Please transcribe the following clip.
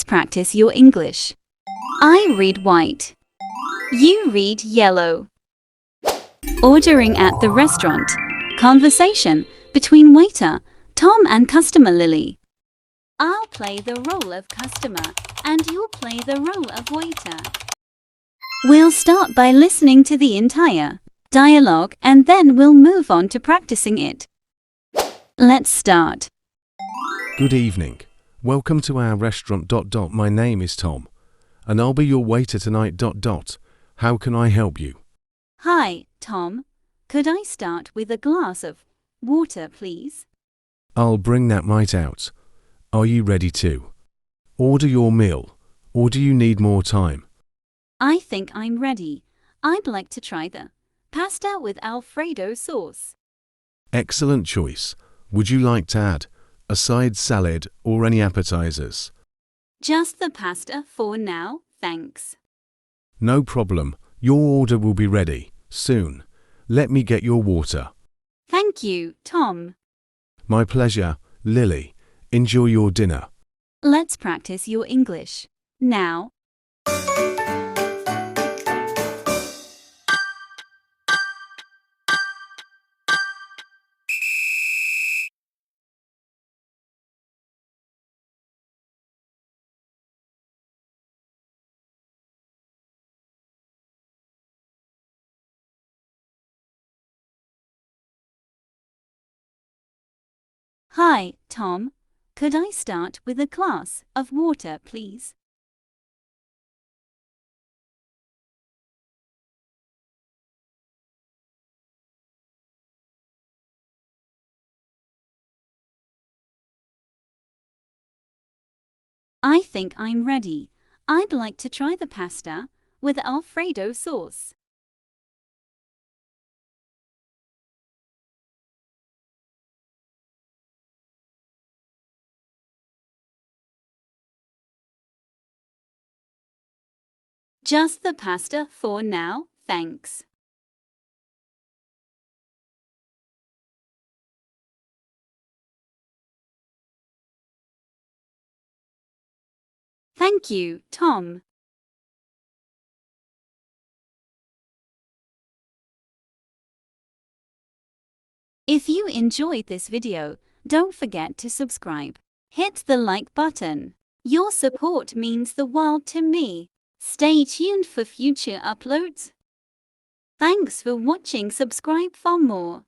Let's practice your English. I read white. You read yellow. Ordering at the restaurant. Conversation between waiter Tom and customer Lily. I'll play the role of customer and you'll play the role of waiter. We'll start by listening to the entire dialogue and then we'll move on to practicing it. Let's start. Good evening. Welcome to our restaurant. My name is Tom, and I'll be your waiter tonight. How can I help you? Hi, Tom. Could I start with a glass of water, please? I'll bring that right out. Are you ready to order your meal, or do you need more time? I think I'm ready. I'd like to try the pasta with Alfredo sauce. Excellent choice. Would you like to add a side salad or any appetizers? Just the pasta for now, thanks. No problem. Your order will be ready soon. Let me get your water. Thank you, Tom. My pleasure, Lily. Enjoy your dinner. Let's practice your English. Now. Hi, Tom. Could I start with a glass of water, please? I think I'm ready. I'd like to try the pasta with Alfredo sauce. Just the pasta for now, thanks. Thank you, Tom. If you enjoyed this video, don't forget to subscribe. Hit the like button. Your support means the world to me. Stay tuned for future uploads. Thanks for watching. Subscribe for more.